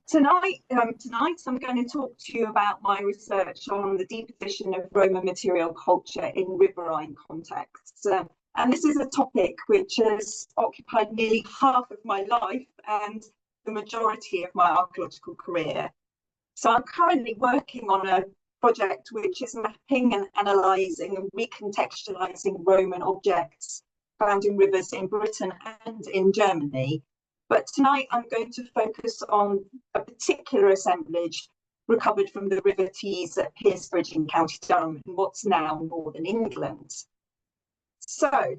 Tonight I'm going to talk to you about my research on the deposition of Roman material culture in riverine contexts. And this is a topic which has occupied nearly half of my life and the majority of my archaeological career. So I'm currently working on a project which is mapping and analysing and recontextualising Roman objects found in rivers in Britain and in Germany. But tonight I'm going to focus on a particular assemblage recovered from the River Tees at Piercebridge in County Durham in what's now northern England. So,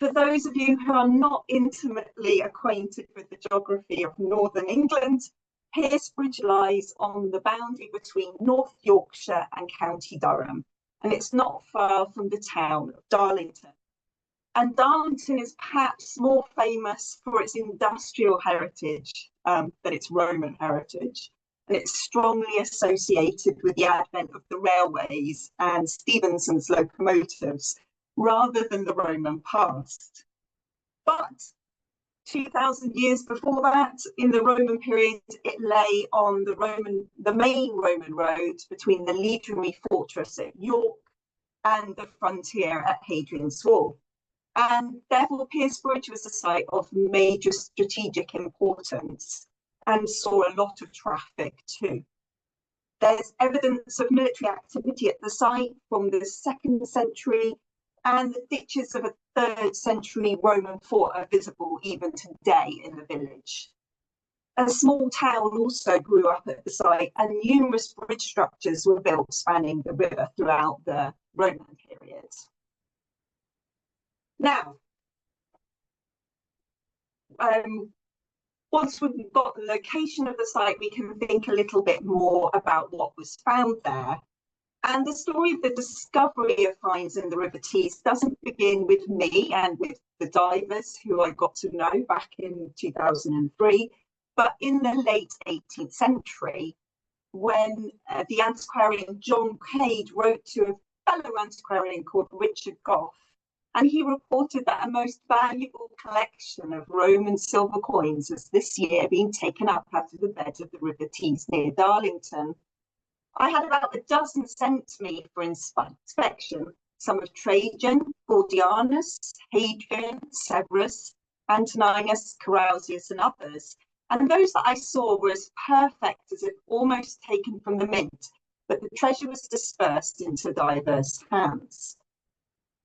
for those of you who are not intimately acquainted with the geography of northern England, Piercebridge lies on the boundary between North Yorkshire and County Durham, and it's not far from the town of Darlington. And Darlington is perhaps more famous for its industrial heritage than its Roman heritage. And it's strongly associated with the advent of the railways and Stephenson's locomotives, rather than the Roman past. But 2,000 years before that, in the Roman period, it lay on the main Roman road between the legionary fortress at York and the frontier at Hadrian's Wall. And therefore, Piercebridge was a site of major strategic importance and saw a lot of traffic too. There's evidence of military activity at the site from the 2nd century, and the ditches of a 3rd century Roman fort are visible even today in the village. A small town also grew up at the site, and numerous bridge structures were built spanning the river throughout the Roman period. Now, once we've got the location of the site, we can think a little bit more about what was found there. And the story of the discovery of finds in the River Tees doesn't begin with me and with the divers who I got to know back in 2003, but in the late 18th century, when the antiquarian John Cade wrote to a fellow antiquarian called Richard Goff, and he reported that a most valuable collection of Roman silver coins has this year been taken up out of the bed of the River Tees near Darlington. I had about a dozen sent to me for inspection, some of Trajan, Gordianus, Hadrian, Severus, Antoninus, Carausius, and others. And those that I saw were as perfect as if almost taken from the mint, but the treasure was dispersed into diverse hands.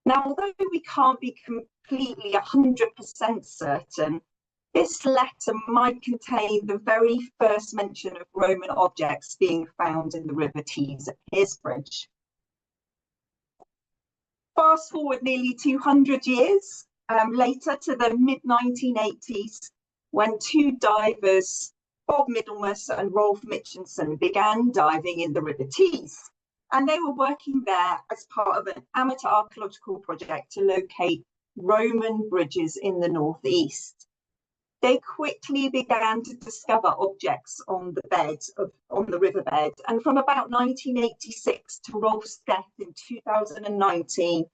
Now, although we can't be completely 100% certain, this letter might contain the very first mention of Roman objects being found in the River Tees at Piercebridge. Fast forward nearly 200 years later to the mid-1980s, when two divers, Bob Middlemas and Rolf Mitchinson, began diving in the River Tees. And they were working there as part of an amateur archaeological project to locate Roman bridges in the northeast. They quickly began to discover objects on the riverbed, and from about 1986 to Rolf's death in 2019,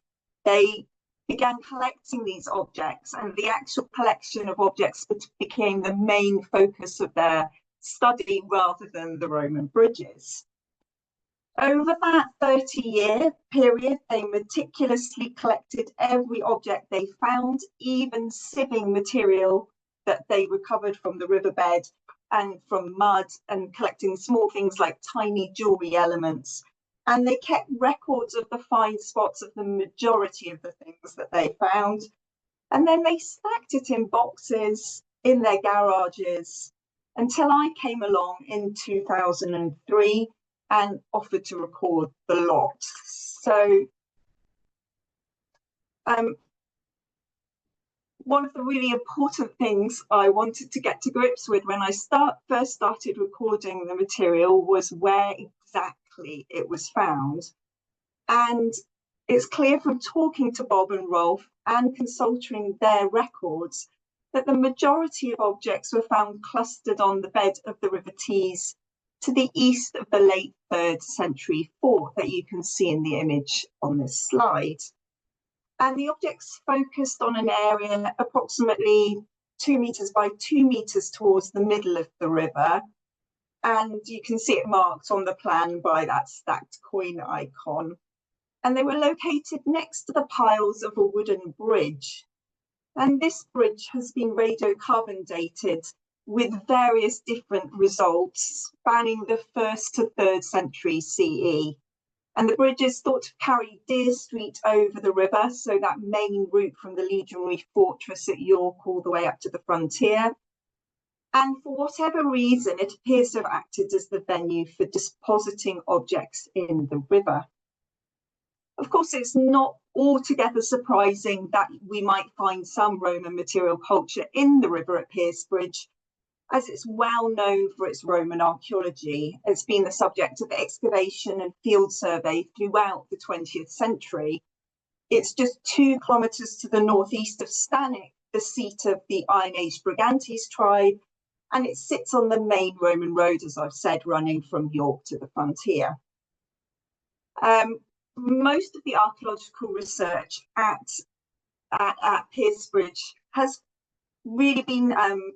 they began collecting these objects, and the actual collection of objects became the main focus of their study rather than the Roman bridges. Over that 30-year period, they meticulously collected every object they found, even sieving material that they recovered from the riverbed and from mud, and collecting small things like tiny jewelry elements. And they kept records of the find spots of the majority of the things that they found. And then they stacked it in boxes in their garages until I came along in 2003 and offered to record the lot. So one of the really important things I wanted to get to grips with when I first started recording the material was where exactly it was found. And it's clear from talking to Bob and Rolf and consulting their records that the majority of objects were found clustered on the bed of the River Tees to the east of the late 3rd century fort that you can see in the image on this slide. And the objects focused on an area approximately 2 meters by 2 meters towards the middle of the river, and you can see it marked on the plan by that stacked coin icon. And they were located next to the piles of a wooden bridge. And this bridge has been radiocarbon dated with various different results spanning the 1st to 3rd century CE. And the bridge is thought to carry Deer Street over the river, so that main route from the legionary fortress at York all the way up to the frontier. And for whatever reason, it appears to have acted as the venue for depositing objects in the river. Of course, it's not altogether surprising that we might find some Roman material culture in the river at Piercebridge, as it's well known for its Roman archaeology. It's been the subject of excavation and field survey throughout the 20th century. It's just 2 kilometres to the northeast of Stanwick, the seat of the Iron Age Brigantes tribe, and it sits on the main Roman road, as I've said, running from York to the frontier. Most of the archaeological research at Piercebridge has really been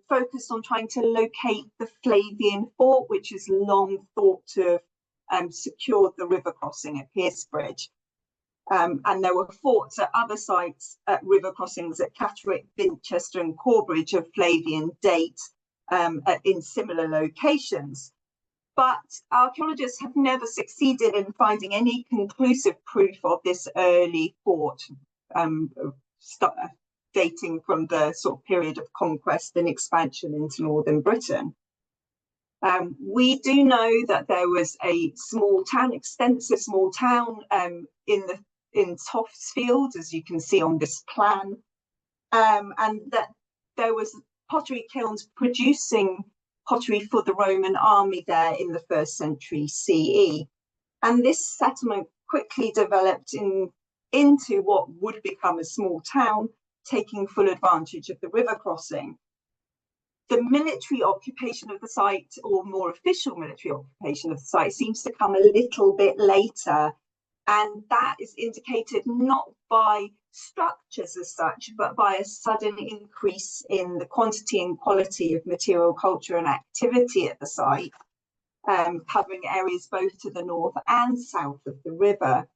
focused on trying to locate the Flavian fort, which is long thought to have secured the river crossing at Piercebridge. And there were forts at other sites at river crossings at Catterick, Winchester and Corbridge of Flavian date in similar locations. But archaeologists have never succeeded in finding any conclusive proof of this early fort dating from the sort of period of conquest and expansion into northern Britain. We do know that there was a small town, extensive small town in Toftsfield, as you can see on this plan, and that there was pottery kilns producing pottery for the Roman army there in the 1st century CE. And this settlement quickly developed into what would become a small town, taking full advantage of the river crossing. The military occupation of the site, or more official military occupation of the site, seems to come a little bit later. And that is indicated not by structures as such, but by a sudden increase in the quantity and quality of material culture and activity at the site, covering areas both to the north and south of the river.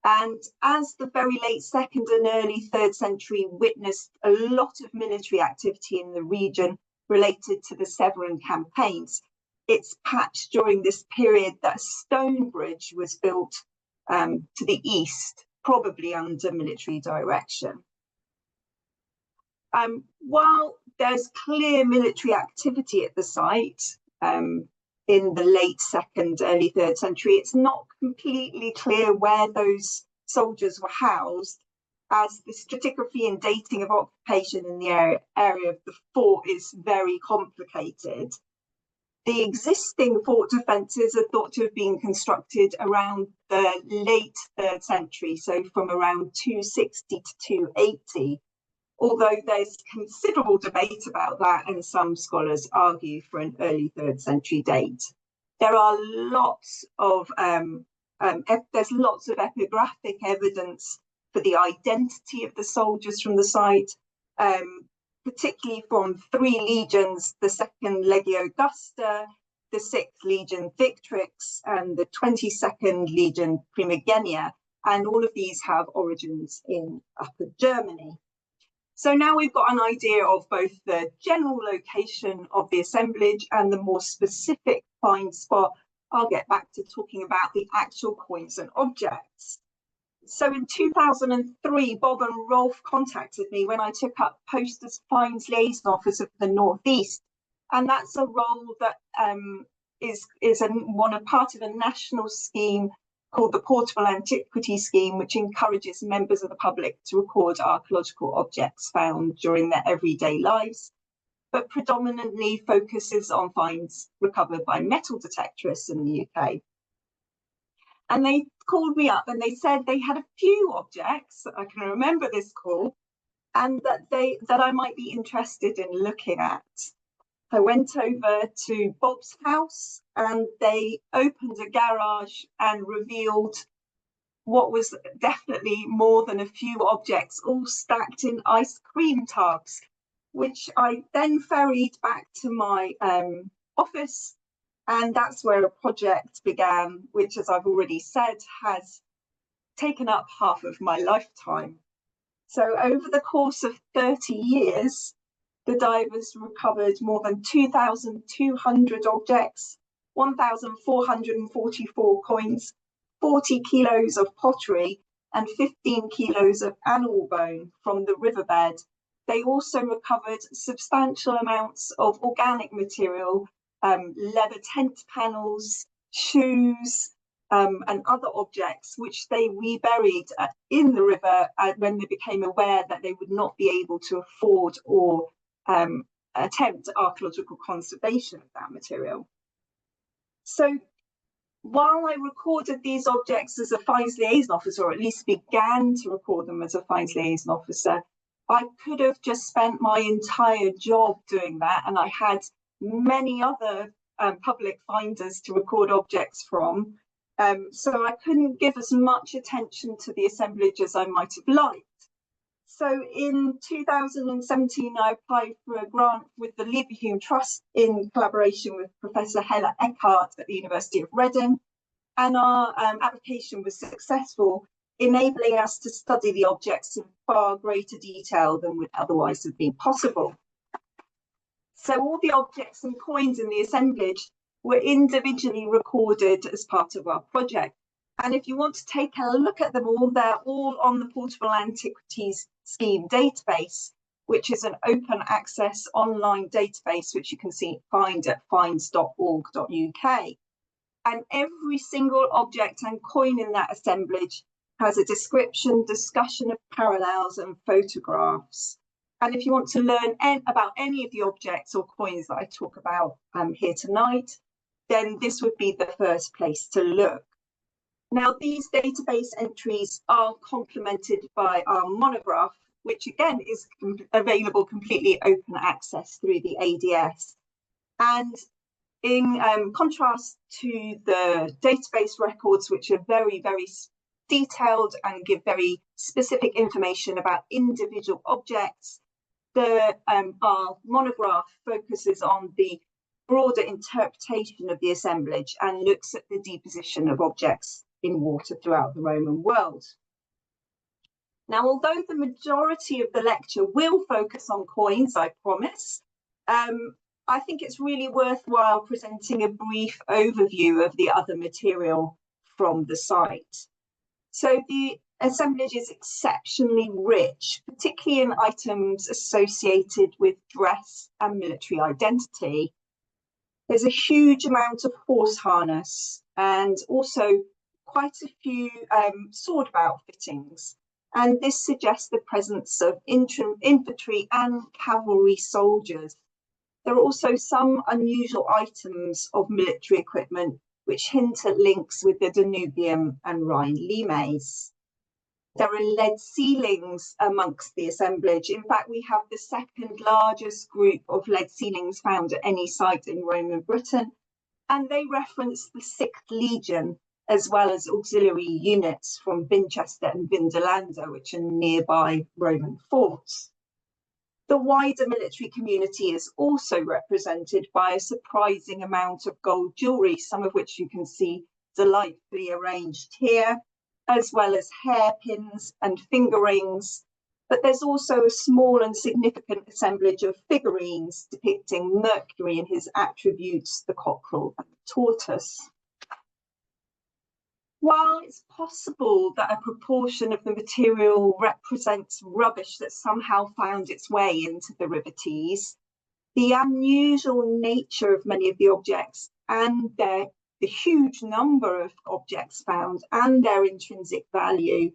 And as the very late 2nd and early 3rd century witnessed a lot of military activity in the region related to the Severn campaigns, it's patched during this period that a stone bridge was built to the east, probably under military direction. While there's clear military activity at the site in the late 2nd, early 3rd century, it's not completely clear where those soldiers were housed, as the stratigraphy and dating of occupation in the area of the fort is very complicated. The existing fort defences are thought to have been constructed around the late 3rd century, so from around 260 to 280, although there's considerable debate about that, and some scholars argue for an early 3rd century date. There are lots of epigraphic evidence for the identity of the soldiers from the site, particularly from 3 legions, the 2nd Legio Augusta, the 6th Legion Victrix, and the 22nd Legion Primigenia, and all of these have origins in Upper Germany. So now we've got an idea of both the general location of the assemblage and the more specific find spot. I'll get back to talking about the actual coins and objects. So in 2003, Bob and Rolf contacted me when I took up post as Finds Liaison Officer for the North East. And that's a role that is part of a national scheme called the Portable Antiquity Scheme, which encourages members of the public to record archaeological objects found during their everyday lives, but predominantly focuses on finds recovered by metal detectorists in the UK. And they called me up and they said they had a few objects, I can remember this call, and that I might be interested in looking at. I went over to Bob's house and they opened a garage and revealed what was definitely more than a few objects, all stacked in ice cream tubs, which I then ferried back to my office And that's where a project began, which, as I've already said, has taken up half of my lifetime. So over the course of 30 years, the divers recovered more than 2,200 objects, 1,444 coins, 40 kilos of pottery, and 15 kilos of animal bone from the riverbed. They also recovered substantial amounts of organic material, leather tent panels, shoes, and other objects, which they reburied in the river when they became aware that they would not be able to afford or attempt archaeological conservation of that material. So while I recorded these objects as a Finds Liaison Officer, or at least began to record them as a Finds Liaison Officer, I could have just spent my entire job doing that, and I had many other public finders to record objects from. So I couldn't give as much attention to the assemblage as I might have liked. So in 2017, I applied for a grant with the Leverhulme Trust in collaboration with Professor Hella Eckhart at the University of Reading, and our application was successful, enabling us to study the objects in far greater detail than would otherwise have been possible. So all the objects and coins in the assemblage were individually recorded as part of our project. And if you want to take a look at them all, they're all on the Portable Antiquities Scheme database, which is an open access online database, which you can find at finds.org.uk. And every single object and coin in that assemblage has a description, discussion of parallels, and photographs. And if you want to learn about any of the objects or coins that I talk about here tonight, then this would be the first place to look. Now, these database entries are complemented by our monograph, which again is available completely open access through the ADS. And in contrast to the database records, which are very, very detailed and give very specific information about individual objects, our monograph focuses on the broader interpretation of the assemblage and looks at the deposition of objects in water throughout the Roman world. Now, although the majority of the lecture will focus on coins, I promise, I think it's really worthwhile presenting a brief overview of the other material from the site. So the assemblage is exceptionally rich, particularly in items associated with dress and military identity. There's a huge amount of horse harness and also quite a few sword bout fittings. And this suggests the presence of infantry and cavalry soldiers. There are also some unusual items of military equipment which hint at links with the Danubium and Rhine limes. There are lead ceilings amongst the assemblage. In fact, we have the second largest group of lead ceilings found at any site in Roman Britain, and they reference the 6th Legion, as well as auxiliary units from Winchester and Vindolanda, which are nearby Roman forts. The wider military community is also represented by a surprising amount of gold jewellery, some of which you can see delightfully arranged here, as well as hairpins and finger rings. But there's also a small and significant assemblage of figurines depicting Mercury and his attributes, the cockerel and the tortoise. While it's possible that a proportion of the material represents rubbish that somehow found its way into the River Tees, the unusual nature of many of the objects and the huge number of objects found and their intrinsic value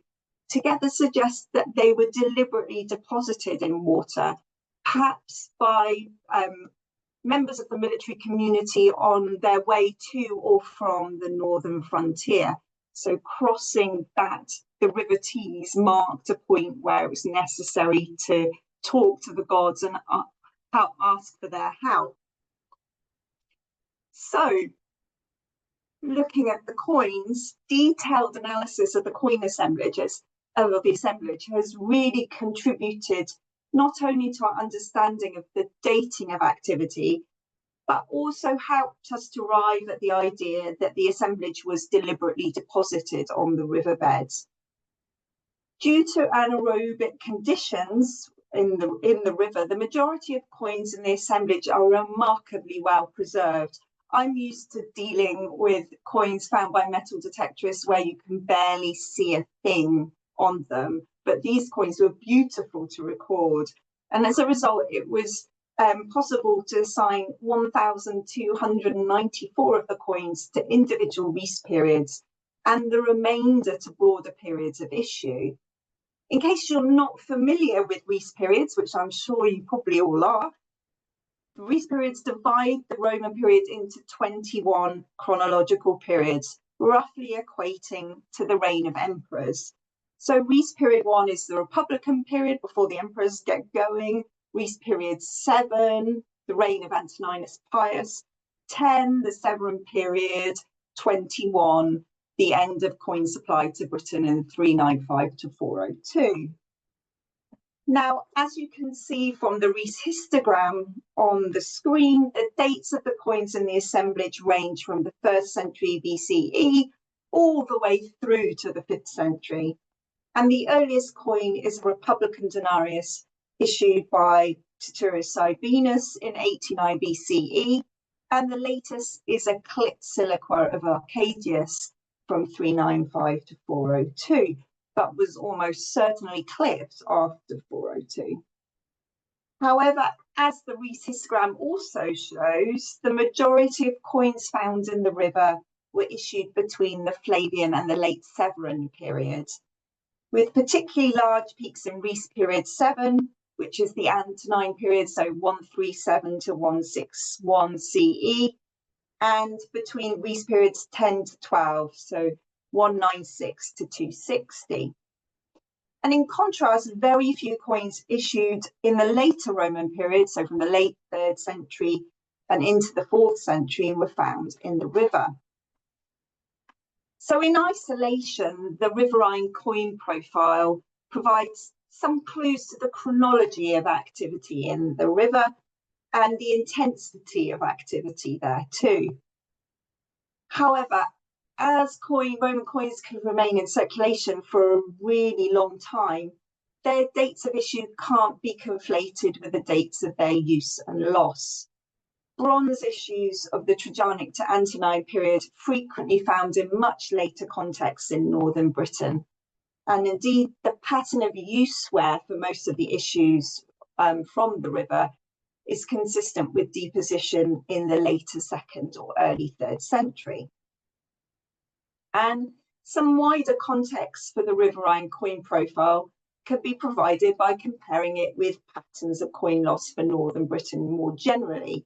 together suggest that they were deliberately deposited in water, perhaps by members of the military community on their way to or from the northern frontier. So crossing the River Tees marked a point where it was necessary to talk to the gods and ask for their help. So, looking at the coins, detailed analysis of the coin assemblage has really contributed not only to our understanding of the dating of activity, but also helped us to arrive at the idea that the assemblage was deliberately deposited on the riverbeds. Due to anaerobic conditions in the river, the majority of coins in the assemblage are remarkably well preserved. I'm used to dealing with coins found by metal detectorists where you can barely see a thing on them, but these coins were beautiful to record. And as a result, it was possible to assign 1,294 of the coins to individual Rees periods and the remainder to broader periods of issue. In case you're not familiar with Rees periods, which I'm sure you probably all are, Rees periods divide the Roman period into 21 chronological periods, roughly equating to the reign of emperors. So Rees period 1 is the Republican period before the emperors get going. Rees period 7, the reign of Antoninus Pius. 10, the Severan period. 21, the end of coin supply to Britain in 395 to 402. Now, as you can see from the Rees histogram on the screen, the dates of the coins in the assemblage range from the 1st century BCE all the way through to the 5th century. And the earliest coin is a Republican denarius issued by Titus Sabinus in 89 BCE, and the latest is a clipped siliqua of Arcadius from 395 to 402, but was almost certainly clipped after 402. However, as the Rees histogram also shows, the majority of coins found in the river were issued between the Flavian and the late Severan period, with particularly large peaks in Rees period 7, which is the Antonine period, so 137 to 161 CE, and between Rees periods 10 to 12, so 196 to 260. And in contrast, very few coins issued in the later Roman period, so from the late 3rd century and into the 4th century, were found in the river. So in isolation, the riverine coin profile provides some clues to the chronology of activity in the river and the intensity of activity there too. However, as Roman coins can remain in circulation for a really long time, their dates of issue can't be conflated with the dates of their use and loss. Bronze issues of the Trajanic to Antonine period frequently found in much later contexts in northern Britain. And indeed, the pattern of use wear for most of the issues from the river is consistent with deposition in the later 2nd or early 3rd century. And some wider context for the riverine coin profile can be provided by comparing it with patterns of coin loss for northern Britain more generally.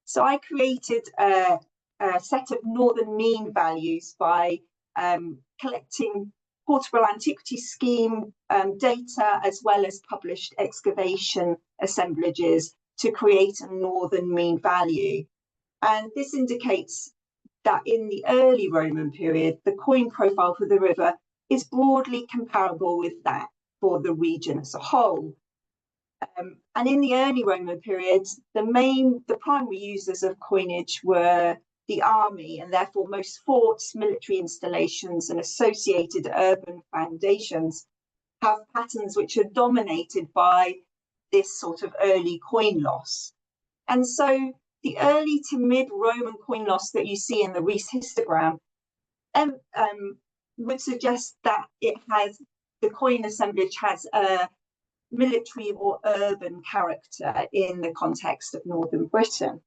So I created a set of northern mean values by collecting portable antiquity scheme data as well as published excavation assemblages to create a northern mean value. And this indicates that in the early Roman period, the coin profile for the river is broadly comparable with that for the region as a whole. And in the early Roman period, the primary users of coinage were the army, and therefore most forts, military installations, and associated urban foundations have patterns which are dominated by this sort of early coin loss. And so the early to mid-Roman coin loss that you see in the Rees histogram would suggest that the coin assemblage has a military or urban character in the context of northern Britain.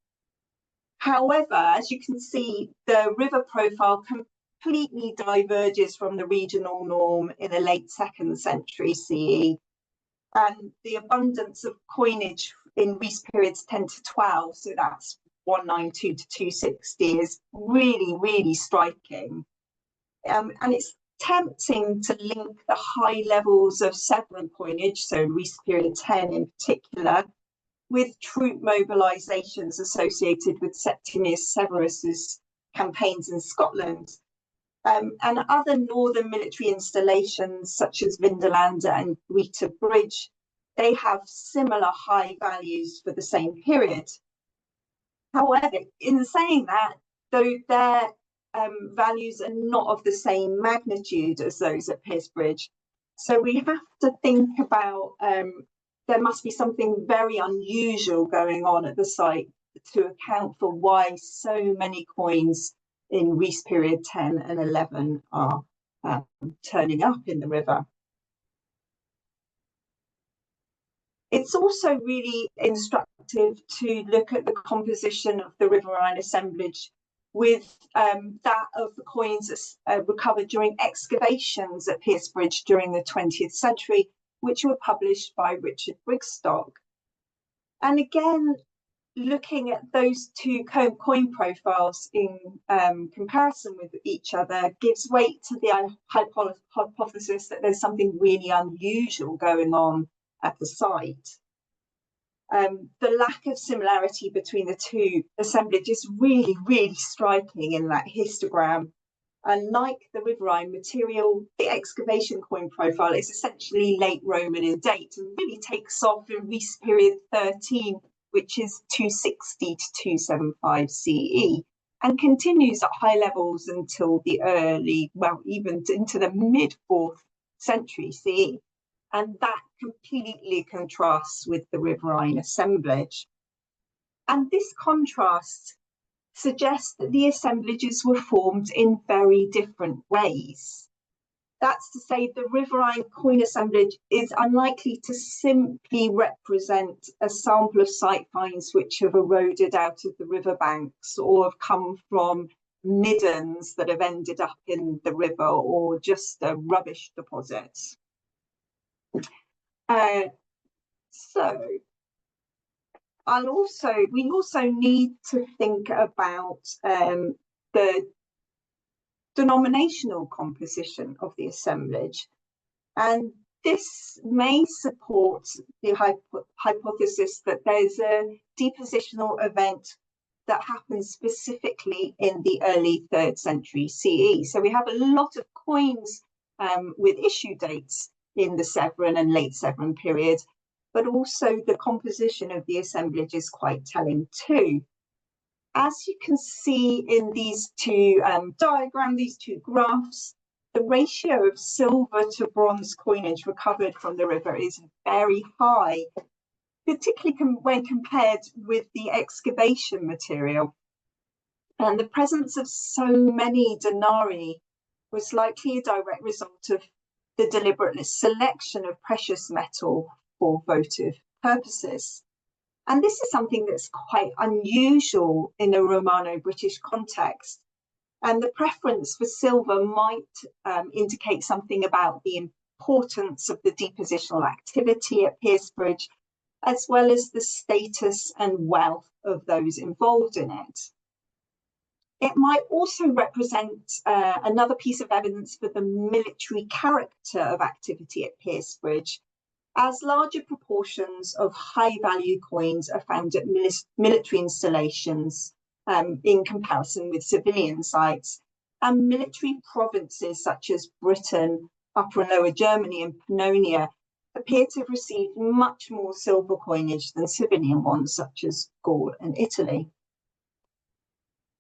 However, as you can see, the river profile completely diverges from the regional norm in the late 2nd century CE, and the abundance of coinage in Rees periods 10 to 12, so that's 192 to 260, is really, really striking. And it's tempting to link the high levels of Severan coinage, so Rees period 10 in particular, with troop mobilisations associated with Septimius Severus's campaigns in Scotland. And other northern military installations such as Vindolanda and Piercebridge, they have similar high values for the same period. However, in saying that, though their values are not of the same magnitude as those at Piercebridge, so we have to think about there must be something very unusual going on at the site to account for why so many coins in Reese period 10 and 11 are turning up in the river. It's also really instructive to look at the composition of the riverine assemblage with that of the coins recovered during excavations at Piercebridge during the 20th century, which were published by Richard Brigstock. And again, looking at those two coin profiles in comparison with each other gives weight to the hypothesis that there's something really unusual going on at the site. The lack of similarity between the two assemblages is really, really striking in that histogram. And like the riverine material, the excavation coin profile is essentially late Roman in date and really takes off in Reese period 13, which is 260 to 275 CE, and continues at high levels until the early, well, even into the mid-4th century CE. And that completely contrasts with the riverine assemblage. And this contrast suggests that the assemblages were formed in very different ways. That's to say, the riverine coin assemblage is unlikely to simply represent a sample of site finds which have eroded out of the riverbanks or have come from middens that have ended up in the river or just rubbish deposits. So we also need to think about the denominational composition of the assemblage, and this may support the hypothesis that there's a depositional event that happens specifically in the early 3rd century CE. So we have a lot of coins with issue dates in the Severan and late Severan period, but also the composition of the assemblage is quite telling too. As you can see in these two diagrams, these two graphs, the ratio of silver to bronze coinage recovered from the river is very high, particularly when compared with the excavation material. And the presence of so many denarii was likely a direct result of the deliberate selection of precious metal for votive purposes. And this is something that's quite unusual in a Romano-British context. And the preference for silver might indicate something about the importance of the depositional activity at Piercebridge, as well as the status and wealth of those involved in it. It might also represent another piece of evidence for the military character of activity at Piercebridge, as larger proportions of high-value coins are found at military installations in comparison with civilian sites, and military provinces such as Britain, Upper and Lower Germany and Pannonia appear to have received much more silver coinage than civilian ones such as Gaul and Italy.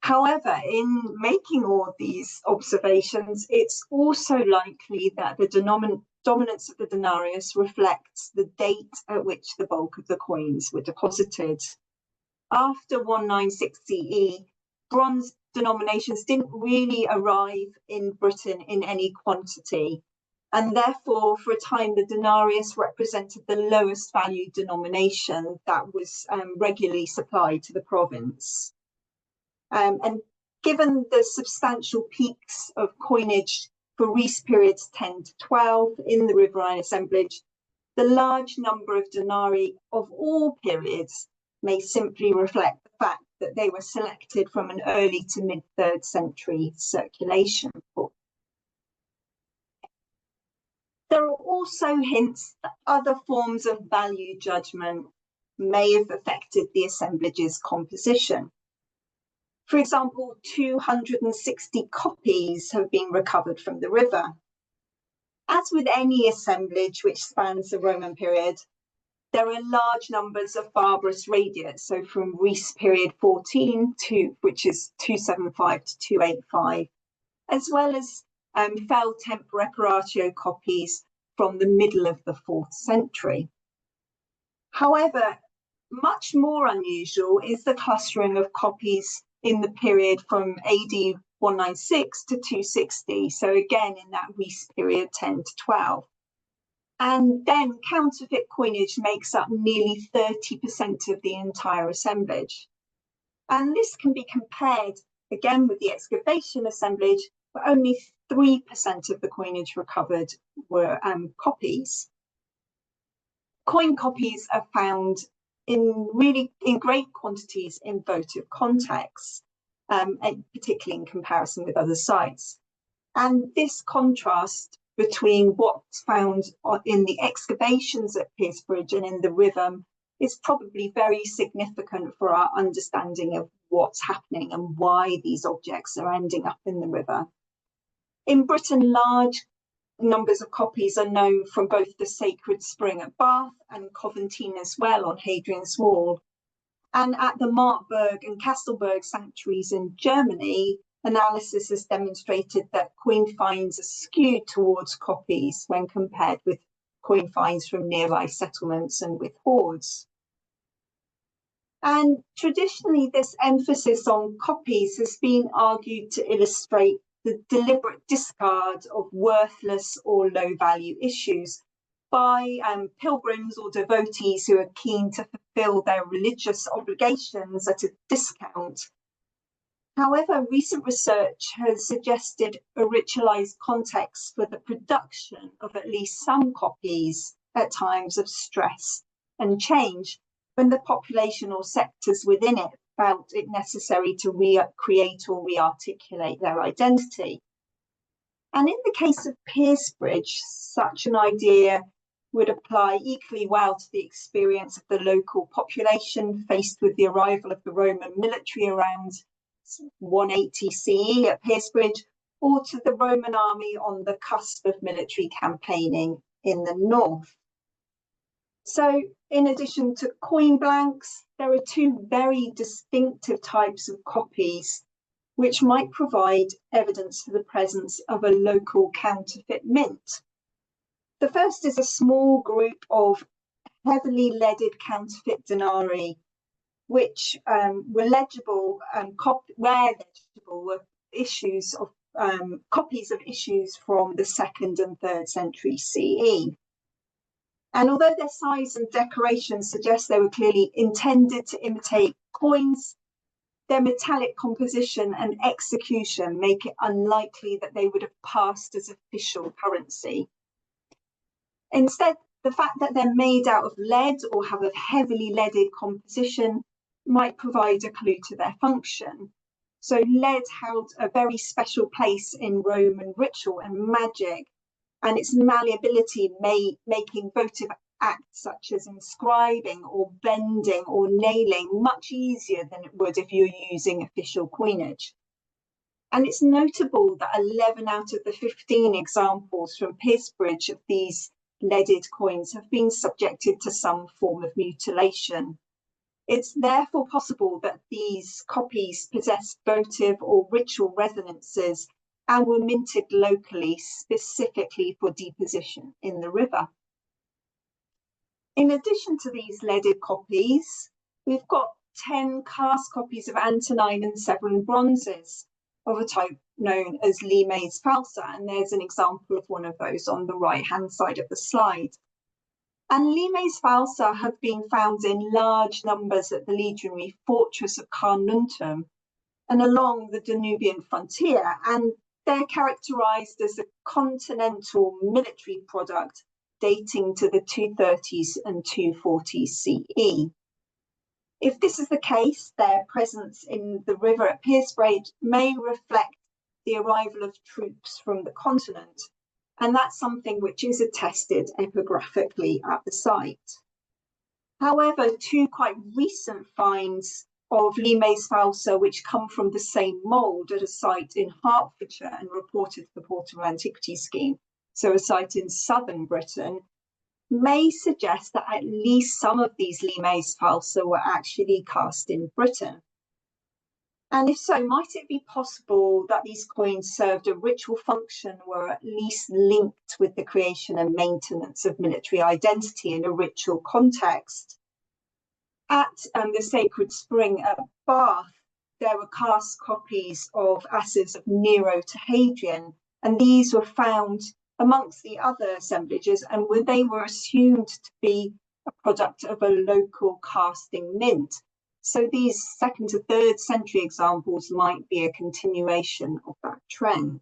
However, in making all of these observations, it's also likely that the dominance of the denarius reflects the date at which the bulk of the coins were deposited. After 196 CE, bronze denominations didn't really arrive in Britain in any quantity, and therefore for a time the denarius represented the lowest value denomination that was regularly supplied to the province. And given the substantial peaks of coinage for Reese periods 10 to 12 in the riverine assemblage, the large number of denarii of all periods may simply reflect the fact that they were selected from an early to mid-3rd century circulation. There are also hints that other forms of value judgment may have affected the assemblage's composition. For example, 260 copies have been recovered from the river. As with any assemblage which spans the Roman period, There are large numbers of barbarous radiates, so from Reese period 14 to, which is 275 to 285, as well as fell temp reparatio copies from the middle of the 4th century. However, much more unusual is the clustering of copies in the period from AD 196 to 260, so again in that Reese period 10 to 12. And then counterfeit coinage makes up nearly 30% of the entire assemblage. And this can be compared again with the excavation assemblage, but only 3% of the coinage recovered were copies. Coin copies are found in great quantities in votive contexts, and particularly in comparison with other sites. And this contrast between what's found in the excavations at Piercebridge and in the Riverhulme is probably very significant for our understanding of what's happening and why these objects are ending up in the river. In Britain, large numbers of copies are known from both the Sacred Spring at Bath and Coventine as well on Hadrian's Wall. And at the Markburg and Kastelberg sanctuaries in Germany, analysis has demonstrated that coin finds are skewed towards copies when compared with coin finds from nearby settlements and with hoards. And traditionally, this emphasis on copies has been argued to illustrate the deliberate discard of worthless or low-value issues by pilgrims or devotees who are keen to fulfill their religious obligations at a discount. However, recent research has suggested a ritualized context for the production of at least some copies at times of stress and change, when the population or sectors within it felt it necessary to recreate or rearticulate their identity. And in the case of Piercebridge, such an idea would apply equally well to the experience of the local population faced with the arrival of the Roman military around 180 CE at Piercebridge, or to the Roman army on the cusp of military campaigning in the north. So, in addition to coin blanks, there are two very distinctive types of copies which might provide evidence for the presence of a local counterfeit mint. The first is a small group of heavily leaded counterfeit denarii, which were legible, where legible were issues of copies of issues from the 2nd and 3rd century CE. And although their size and decoration suggest they were clearly intended to imitate coins, their metallic composition and execution make it unlikely that they would have passed as official currency. Instead, the fact that they're made out of lead or have a heavily leaded composition might provide a clue to their function. So lead held a very special place in Roman ritual and magic, and its malleability making votive acts such as inscribing or bending or nailing much easier than it would if you're using official coinage. And it's notable that 11 out of the 15 examples from Piercebridge of these leaded coins have been subjected to some form of mutilation. It's therefore possible that these copies possess votive or ritual resonances and were minted locally specifically for deposition in the river. In addition to these leaded copies, we've got 10 cast copies of Antonine and Severan bronzes of a type known as limes falsa, and there's an example of one of those on the right-hand side of the slide. And limes falsa have been found in large numbers at the legionary fortress of Carnuntum and along the Danubian frontier, and they're characterized as a continental military product dating to the 230s and 240s CE. If this is the case, their presence in the river at Piercebridge may reflect the arrival of troops from the continent, and that's something which is attested epigraphically at the site. However, two quite recent finds of limes falsa, which come from the same mould at a site in Hertfordshire and reported to the Portable Antiquities Scheme, so a site in southern Britain, may suggest that at least some of these limes falsa were actually cast in Britain. And if so, might it be possible that these coins served a ritual function, were at least linked with the creation and maintenance of military identity in a ritual context? At the Sacred Spring at Bath, there were cast copies of asses of Nero to Hadrian, and these were found amongst the other assemblages, and they were assumed to be a product of a local casting mint. So these 2nd to 3rd century examples might be a continuation of that trend.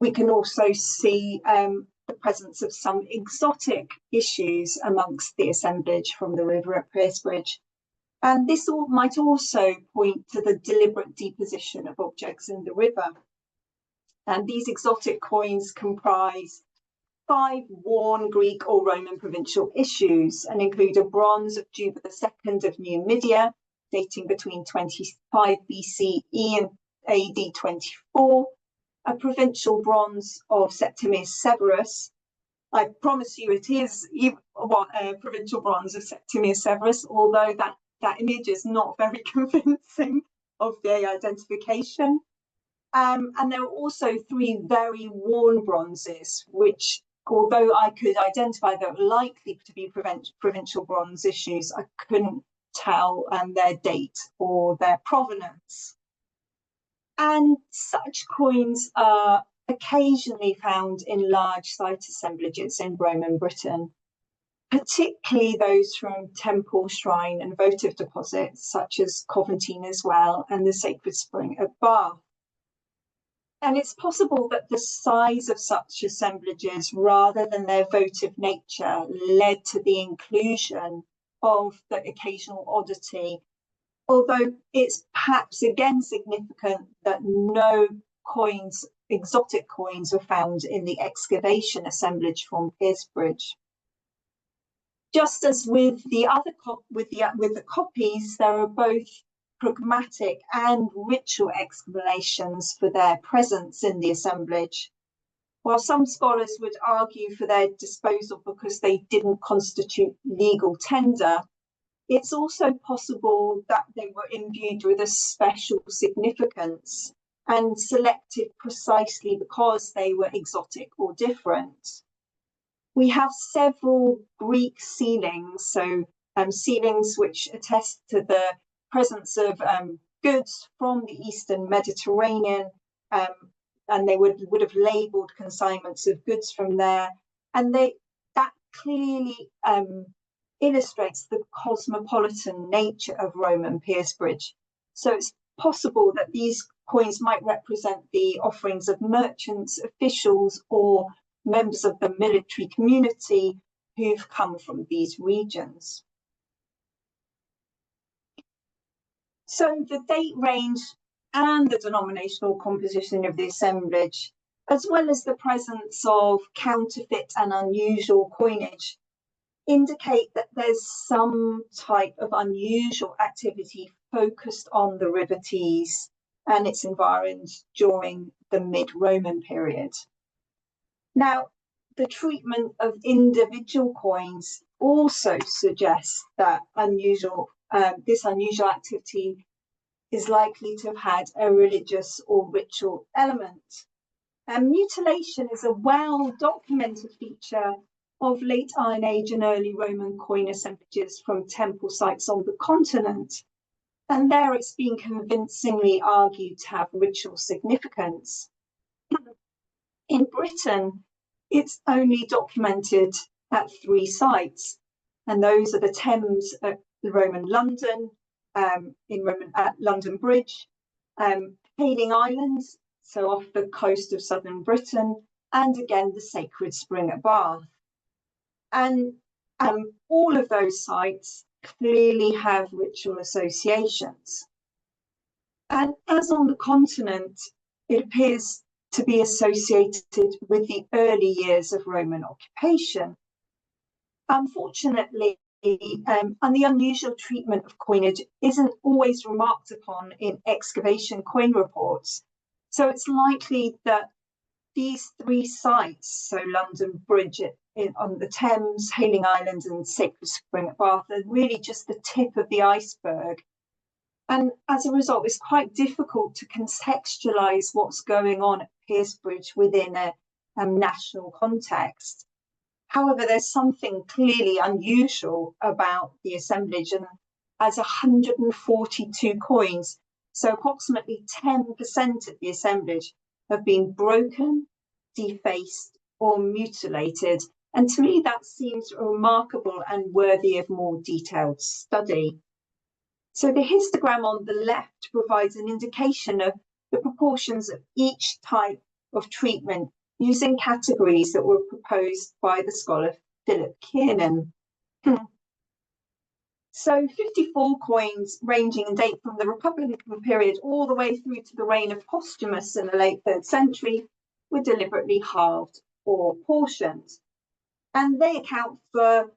We can also see the presence of some exotic issues amongst the assemblage from the river at Piercebridge. And this might also point to the deliberate deposition of objects in the river. And these exotic coins comprise 5 worn Greek or Roman provincial issues and include a bronze of Juba II of Numidia, dating between 25 BCE and AD 24, a provincial bronze of Septimius Severus. I promise you it is a provincial bronze of Septimius Severus, although that image is not very convincing of the identification. And there are also 3 very worn bronzes, which, although I could identify that were likely to be provincial bronze issues, I couldn't tell their date or their provenance. And such coins are occasionally found in large site assemblages in Roman Britain, particularly those from temple, shrine and votive deposits such as Coventine Well and the Sacred Spring at Bath. And it's possible that the size of such assemblages, rather than their votive nature, led to the inclusion of the occasional oddity, although it's perhaps again significant that no coins, exotic coins, were found in the excavation assemblage from Piercebridge. Just as with the other with the copies, there are both pragmatic and ritual explanations for their presence in the assemblage. While some scholars would argue for their disposal because they didn't constitute legal tender, it's also possible that they were imbued with a special significance and selected precisely because they were exotic or different. We have several Greek sealings, so sealings which attest to the presence of goods from the Eastern Mediterranean, and they would have labelled consignments of goods from there, and that clearly illustrates the cosmopolitan nature of Roman Piercebridge. So it's possible that these coins might represent the offerings of merchants, officials, or members of the military community who've come from these regions. So the date range and the denominational composition of the assemblage, as well as the presence of counterfeit and unusual coinage, indicate that there's some type of unusual activity focused on the River Tees and its environs during the mid-Roman period. Now, the treatment of individual coins also suggests that this unusual activity is likely to have had a religious or ritual element. And mutilation is a well-documented feature of late Iron Age and early Roman coin assemblages from temple sites on the continent. And there it's been convincingly argued to have ritual significance. In Britain, it's only documented at 3 sites, and those are the Thames at the Roman London, at London Bridge, Hayling Islands, so off the coast of southern Britain, and again the Sacred Spring at Bath. And all of those sites clearly have ritual associations. And as on the continent, it appears to be associated with the early years of Roman occupation. Unfortunately, and the unusual treatment of coinage isn't always remarked upon in excavation coin reports. So it's likely that these three sites, so London Bridge on the Thames, Hayling Island and Sacred Spring at Bath, are really just the tip of the iceberg. And as a result, it's quite difficult to contextualise what's going on at Piercebridge within a national context. However, there's something clearly unusual about the assemblage, and as 142 coins, so approximately 10% of the assemblage, have been broken, defaced or mutilated. And to me, that seems remarkable and worthy of more detailed study. So the histogram on the left provides an indication of the proportions of each type of treatment using categories that were proposed by the scholar Philip Kiernan. So 54 coins ranging in date from the Republican period all the way through to the reign of Postumus in the late 3rd century were deliberately halved or portioned. And they account for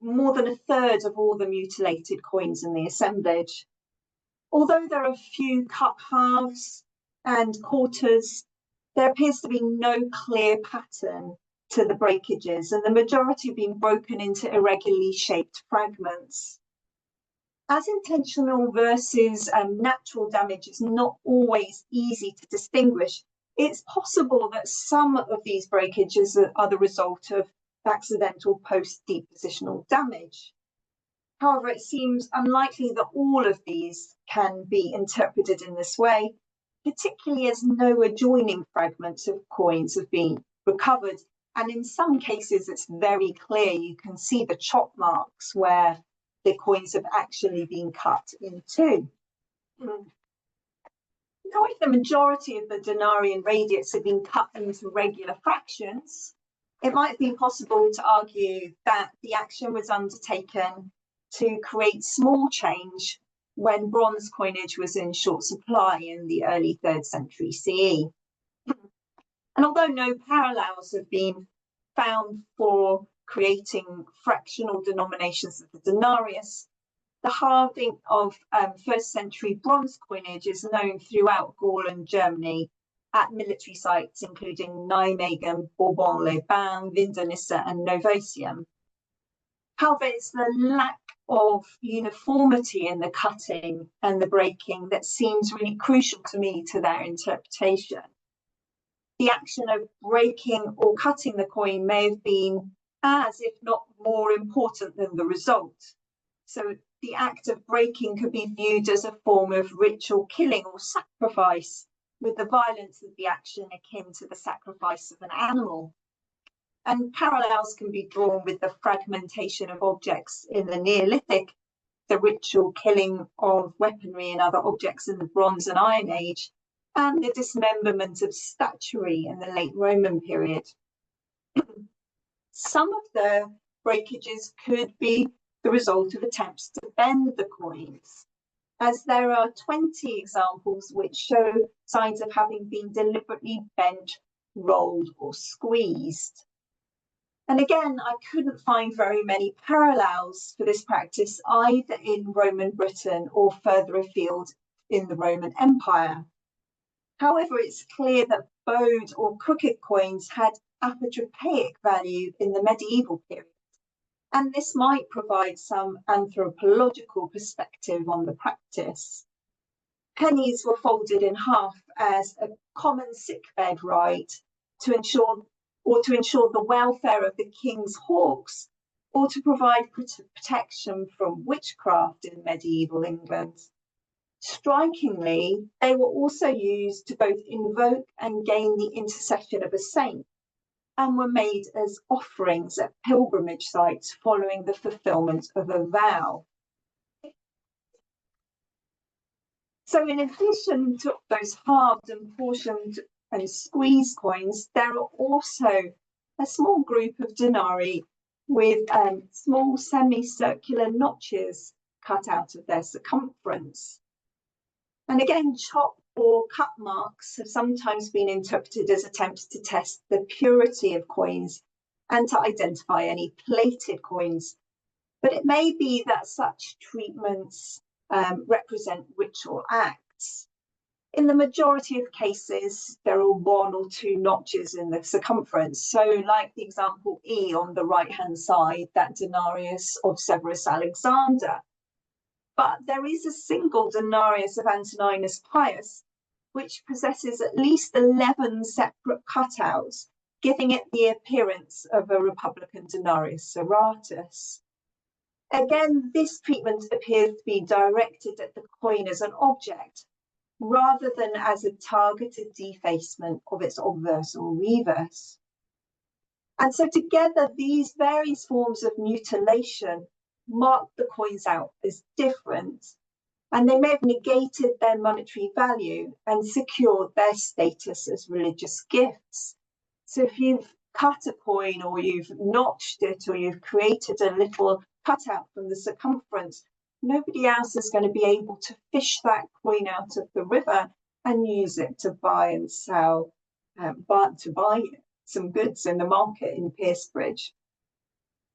more than a third of all the mutilated coins in the assemblage. Although there are a few cut halves and quarters, there appears to be no clear pattern to the breakages, and the majority have been broken into irregularly shaped fragments. As intentional versus natural damage is not always easy to distinguish, it's possible that some of these breakages are the result of accidental post-depositional damage. However, it seems unlikely that all of these can be interpreted in this way, particularly as no adjoining fragments of coins have been recovered. And in some cases, it's very clear. You can see the chop marks where the coins have actually been cut in two. Now, if the majority of the denarian radiates have been cut into regular fractions, it might be possible to argue that the action was undertaken to create small change when bronze coinage was in short supply in the early 3rd century CE. And although no parallels have been found for creating fractional denominations of the denarius, the halving of 1st century bronze coinage is known throughout Gaul and Germany at military sites including Nijmegen, Bourbon-les-Bains, Vindenisse and Novatium. However, it's the lack of uniformity in the cutting and the breaking that seems really crucial to me to their interpretation. The action of breaking or cutting the coin may have been as, if not more important than the result. So the act of breaking could be viewed as a form of ritual killing or sacrifice, with the violence of the action akin to the sacrifice of an animal. And parallels can be drawn with the fragmentation of objects in the Neolithic, the ritual killing of weaponry and other objects in the Bronze and Iron Age, and the dismemberment of statuary in the late Roman period. Some of the breakages could be the result of attempts to bend the coins, as there are 20 examples which show signs of having been deliberately bent, rolled or squeezed. And again, I couldn't find very many parallels for this practice either in Roman Britain or further afield in the Roman Empire. However, it's clear that bowed or crooked coins had apotropaic value in the medieval period, and this might provide some anthropological perspective on the practice. Pennies were folded in half as a common sickbed rite to ensure the welfare of the king's hawks, or to provide protection from witchcraft in medieval England. Strikingly, they were also used to both invoke and gain the intercession of a saint, and were made as offerings at pilgrimage sites following the fulfillment of a vow. So in addition to those halved and portioned and squeezed coins, there are also a small group of denarii with small semicircular notches cut out of their circumference. And again, chop or cut marks have sometimes been interpreted as attempts to test the purity of coins and to identify any plated coins. But it may be that such treatments represent ritual acts. In the majority of cases, there are 1 or 2 notches in the circumference. So like the example E on the right-hand side, that denarius of Severus Alexander. But there is a single denarius of Antoninus Pius, which possesses at least 11 separate cutouts, giving it the appearance of a Republican denarius serratus. Again, this treatment appears to be directed at the coin as an object, rather than as a targeted defacement of its obverse or reverse. And so together, these various forms of mutilation mark the coins out as different, and they may have negated their monetary value and secured their status as religious gifts. So if you've cut a coin, or you've notched it, or you've created a little cutout from the circumference, nobody else is going to be able to fish that coin out of the river and use it to buy and sell, to buy some goods in the market in Piercebridge.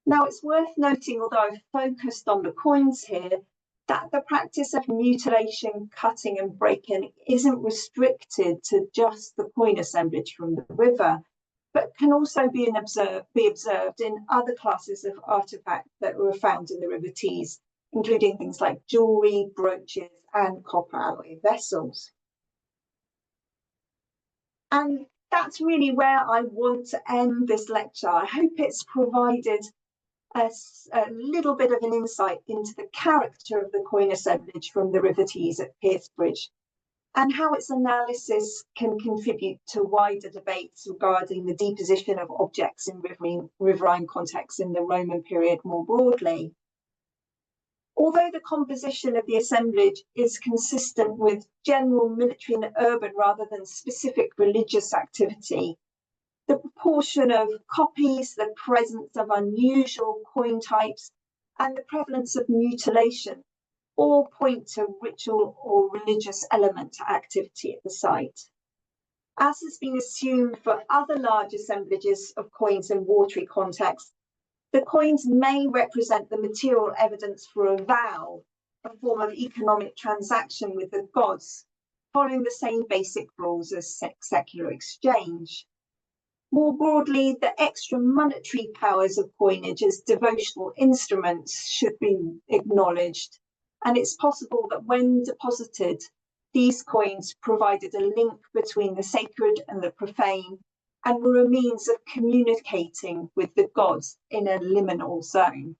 Now, it's worth noting, although I've focused on the coins here, that the practice of mutilation, cutting and breaking isn't restricted to just the coin assemblage from the river, but can also be observed in other classes of artefacts that were found in the River Tees, including things like jewellery, brooches, and copper alloy vessels. And that's really where I want to end this lecture. I hope it's provided us a little bit of an insight into the character of the coin assemblage from the River Tees at Piercebridge, and how its analysis can contribute to wider debates regarding the deposition of objects in riverine contexts in the Roman period more broadly. Although the composition of the assemblage is consistent with general military and urban rather than specific religious activity, the proportion of copies, the presence of unusual coin types, and the prevalence of mutilation all point to ritual or religious element to activity at the site. As has been assumed for other large assemblages of coins in watery contexts, the coins may represent the material evidence for a vow, a form of economic transaction with the gods, following the same basic rules as secular exchange. More broadly, the extra monetary powers of coinage as devotional instruments should be acknowledged, and it's possible that when deposited, these coins provided a link between the sacred and the profane, and were a means of communicating with the gods in a liminal zone.